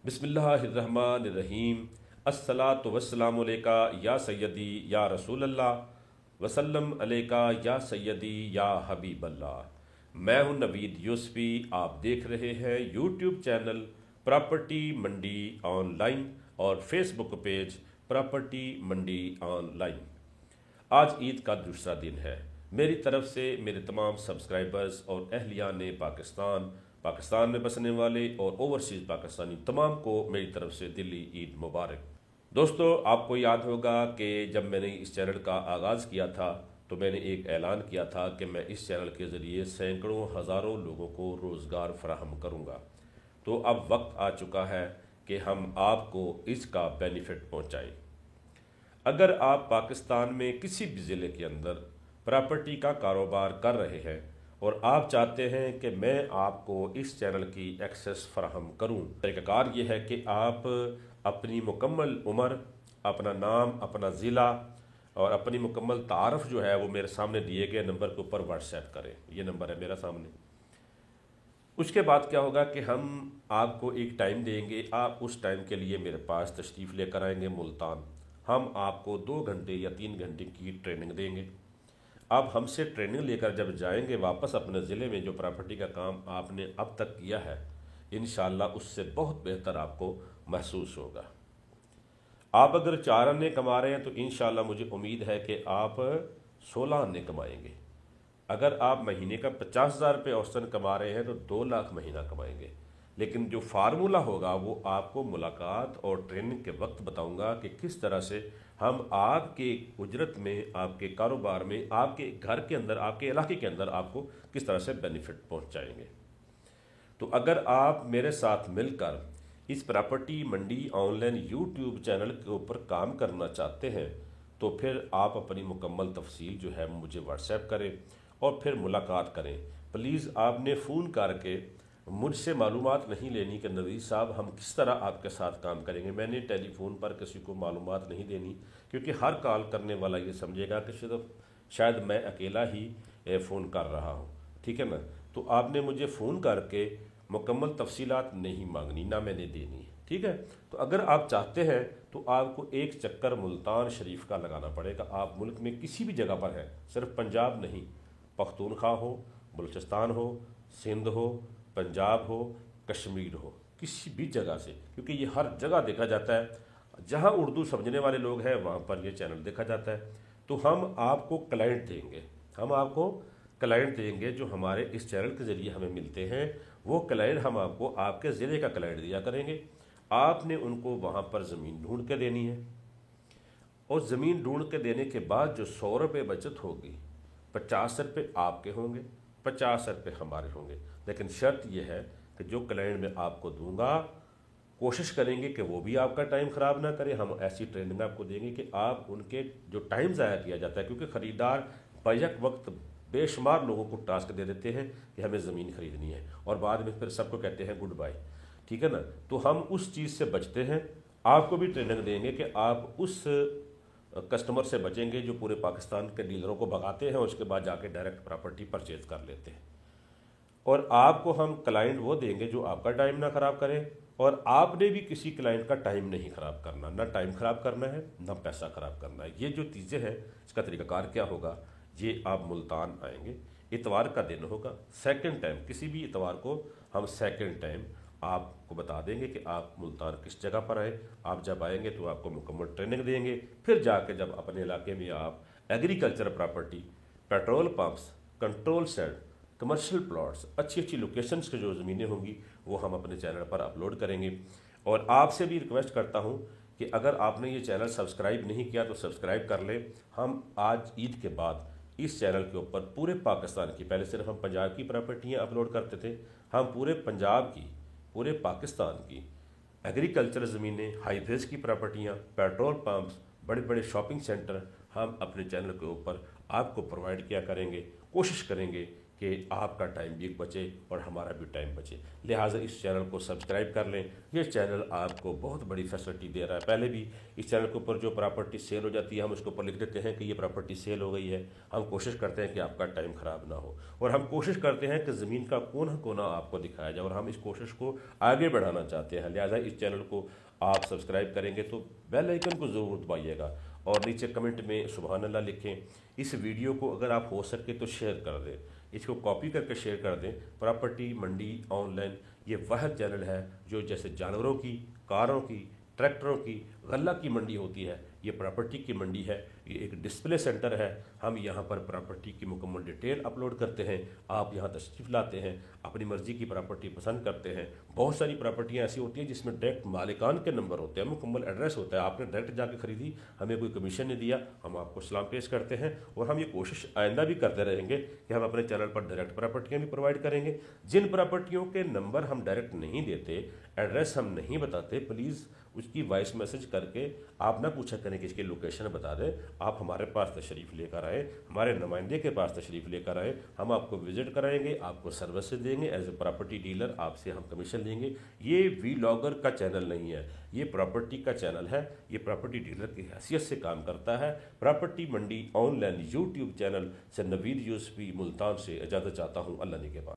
बिस्मिल्लाहिर्रहमानिर्रहीम। अस्सलातु वस्सलामु अलैका या सय्यदी या रसूल अल्लाह वसल्लम अलैका या सय्यदी या हबीब अल्लाह। मैं हूं नवीद यूसुफी। आप देख रहे हैं यूट्यूब चैनल प्रॉपर्टी मंडी ऑनलाइन और फेसबुक पेज प्रॉपर्टी मंडी ऑनलाइन। आज ईद का दूसरा दिन है। मेरी तरफ से मेरे तमाम सब्सक्राइबर्स और अहलियान पाकिस्तान में बसने वाले और ओवरसीज़ पाकिस्तानी तमाम को मेरी तरफ से दिली ईद मुबारक। दोस्तों, आपको याद होगा कि जब मैंने इस चैनल का आगाज़ किया था तो मैंने एक ऐलान किया था कि मैं इस चैनल के ज़रिए सैकड़ों हज़ारों लोगों को रोज़गार फराहम करूँगा। तो अब वक्त आ चुका है कि हम आपको इसका बेनिफिट पहुँचाएँ। अगर आप पाकिस्तान में किसी भी ज़िले के अंदर प्रॉपर्टी का कारोबार कर रहे हैं और आप चाहते हैं कि मैं आपको इस चैनल की एक्सेस फराहम करूं, तरीक़ाकार ये है कि आप अपनी मुकम्मल उम्र, अपना नाम, अपना ज़िला और अपनी मुकम्मल तारफ़ जो है वो मेरे सामने दिए गए नंबर के ऊपर व्हाट्सएप करें। ये नंबर है मेरा सामने। उसके बाद क्या होगा कि हम आपको एक टाइम देंगे, आप उस टाइम के लिए मेरे पास तशरीफ़ लेकर आएंगे मुल्तान। हम आपको 2 घंटे या 3 घंटे की ट्रेनिंग देंगे। आप हमसे ट्रेनिंग लेकर जब जाएंगे वापस अपने ज़िले में, जो प्रॉपर्टी का काम आपने अब तक किया है, इंशाअल्लाह उससे बहुत बेहतर आपको महसूस होगा। आप अगर 4 आने कमा रहे हैं तो इंशाअल्लाह मुझे उम्मीद है कि आप 16 आने कमाएंगे। अगर आप महीने का 50,000 रुपये औसतन कमा रहे हैं तो 2 लाख महीना कमाएंगे। लेकिन जो फार्मूला होगा वो आपको मुलाकात और ट्रेनिंग के वक्त बताऊंगा कि किस तरह से हम आपके उजरत में, आपके कारोबार में, आपके घर के अंदर, आपके इलाके के अंदर आपको किस तरह से बेनिफिट पहुंचाएंगे। तो अगर आप मेरे साथ मिलकर इस प्रॉपर्टी मंडी ऑनलाइन यूट्यूब चैनल के ऊपर काम करना चाहते हैं तो फिर आप अपनी मुकम्मल तफसील जो है मुझे व्हाट्सएप करें और फिर मुलाकात करें। प्लीज़ आपने फ़ोन करके मुझसे मालूमात नहीं लेनी कि नवीद साहब हम किस तरह आपके साथ काम करेंगे। मैंने टेलीफोन पर किसी को मालूमात नहीं देनी, क्योंकि हर कॉल करने वाला ये समझेगा कि सिर्फ शायद मैं अकेला ही फ़ोन कर रहा हूँ। ठीक है ना। तो आपने मुझे फ़ोन करके मुकम्मल तफसीलात नहीं मांगनी, ना मैंने देनी। ठीक है। तो अगर आप चाहते हैं तो आपको एक चक्कर मुल्तान शरीफ का लगाना पड़ेगा। आप मुल्क में किसी भी जगह पर हैं, सिर्फ पंजाब नहीं, पख्तूनख्वा हो, बलूचिस्तान हो, सिंध हो, पंजाब हो, कश्मीर हो, किसी भी जगह से, क्योंकि ये हर जगह देखा जाता है। जहाँ उर्दू समझने वाले लोग हैं वहाँ पर ये चैनल देखा जाता है। तो हम आपको क्लाइंट देंगे, जो हमारे इस चैनल के ज़रिए हमें मिलते हैं। वो क्लाइंट हम आपको आपके ज़िले का क्लाइंट दिया करेंगे। आपने उनको वहाँ पर ज़मीन ढूंढ के देनी है और ज़मीन ढूंढ के देने के बाद जो 100 रुपये बचत होगी, 50 रुपये आपके होंगे, 50 रुपये हमारे होंगे। लेकिन शर्त यह है कि जो क्लाइंट मैं आपको दूंगा, कोशिश करेंगे कि वो भी आपका टाइम ख़राब ना करे। हम ऐसी ट्रेनिंग आपको देंगे कि आप उनके जो टाइम ज़ाया किया जाता है, क्योंकि ख़रीदार बैक वक्त बेशुमार लोगों को टास्क दे देते हैं कि हमें ज़मीन ख़रीदनी है और बाद में फिर सबको कहते हैं गुड बाय। ठीक है ना। तो हम उस चीज़ से बचते हैं। आपको भी ट्रेनिंग देंगे कि आप उस कस्टमर से बचेंगे जो पूरे पाकिस्तान के डीलरों को भगाते हैं और उसके बाद जाके डायरेक्ट प्रॉपर्टी परचेज कर लेते हैं। और आपको हम क्लाइंट वो देंगे जो आपका टाइम ना ख़राब करे, और आपने भी किसी क्लाइंट का टाइम नहीं ख़राब करना, ना टाइम ख़राब करना है ना पैसा ख़राब करना है। ये जो चीज़ें हैं इसका तरीक़ाकार क्या होगा, ये आप मुल्तान आएंगे, इतवार का दिन होगा, सेकंड टाइम, किसी भी इतवार को हम सेकंड टाइम आपको बता देंगे कि आप मुल्तान किस जगह पर आए। आप जब आएंगे तो आपको मुकम्मल ट्रेनिंग देंगे। फिर जाके जब अपने इलाके में आप agriculture property, petrol pumps, control set, commercial plots, अच्छी अच्छी लोकेशंस की जो ज़मीनें होंगी वो हम अपने चैनल पर अपलोड करेंगे। और आपसे भी रिक्वेस्ट करता हूँ कि अगर आपने ये चैनल सब्सक्राइब नहीं किया तो सब्सक्राइब कर लें। हम आज ईद के बाद इस चैनल के ऊपर पूरे पाकिस्तान की, पहले सिर्फ हम पंजाब की प्रॉपर्टियाँ अपलोड करते थे, हम पूरे पंजाब की, पूरे पाकिस्तान की एग्रीकल्चर ज़मीनें, हाईवेज़ की प्रॉपर्टियाँ, पेट्रोल पंप्स, बड़े बड़े शॉपिंग सेंटर हम अपने चैनल के ऊपर आपको प्रोवाइड किया करेंगे। कोशिश करेंगे کہ آپ کا ٹائم بھی بچے اور ہمارا بھی ٹائم بچے۔ لہٰذا اس چینل کو سبسکرائب کر لیں، یہ چینل آپ کو بہت بڑی فیسلٹی دے رہا ہے۔ پہلے بھی اس چینل کے اوپر جو پراپرٹی سیل ہو جاتی ہے ہم اس کے اوپر لکھ دیتے ہیں کہ یہ پراپرٹی سیل ہو گئی ہے۔ ہم کوشش کرتے ہیں کہ آپ کا ٹائم خراب نہ ہو، اور ہم کوشش کرتے ہیں کہ زمین کا کونا کونا آپ کو دکھایا جائے، اور ہم اس کوشش کو آگے بڑھانا چاہتے ہیں۔ لہٰذا اس چینل کو آپ سبسکرائب کریں گے تو بیل آئیکن کو ضرور دبائیے گا، اور نیچے کمنٹ میں سبحان اللہ لکھیں۔ اس ویڈیو کو اگر آپ ہو سکے تو شیئر کر دیں، اس کو کاپی کر کے شیئر کر دیں۔ پراپرٹی منڈی آن لائن یہ واحد چینل ہے جو جیسے جانوروں کی، کاروں کی، ٹریکٹروں کی، غلہ کی منڈی ہوتی ہے، یہ پراپرٹی کی منڈی ہے۔ یہ ایک ڈسپلے سینٹر ہے، ہم یہاں پر پراپرٹی کی مکمل ڈیٹیل اپلوڈ کرتے ہیں۔ آپ یہاں تشریف لاتے ہیں، اپنی مرضی کی پراپرٹی پسند کرتے ہیں۔ بہت ساری پراپرٹیاں ایسی ہوتی ہیں جس میں ڈائریکٹ مالکان کے نمبر ہوتے ہیں، مکمل ایڈریس ہوتا ہے، آپ نے ڈائریکٹ جا کے خریدی، ہمیں کوئی کمیشن نہیں دیا، ہم آپ کو سلام پیش کرتے ہیں، اور ہم یہ کوشش آئندہ بھی کرتے رہیں گے کہ ہم اپنے چینل پر ڈائریکٹ پراپرٹیاں بھی پرووائڈ کریں گے۔ جن پراپرٹیوں کے نمبر ہم ڈائریکٹ نہیں دیتے، ایڈریس ہم نہیں بتاتے، پلیز اس کی وائس میسج کر کے آپ نہ پوچھا کریں کہ اس کی لوکیشن بتا دیں، آپ ہمارے پاس تشریف لے کر آئیں، ہمارے نمائندے کے پاس تشریف لے کر آئیں، ہم آپ کو وزٹ کرائیں گے، آپ کو سروسز دیں گے، ایز اے پراپرٹی ڈیلر آپ سے ہم کمیشن لیں گے۔ یہ ولاگر کا چینل نہیں ہے، یہ پراپرٹی کا چینل ہے، یہ پراپرٹی ڈیلر کی حیثیت سے کام کرتا ہے۔ پراپرٹی منڈی آن لائن یوٹیوب چینل سے نوید یوسفی ملتان سے اجازت چاہتا ہوں، اللہ نے کے پاس۔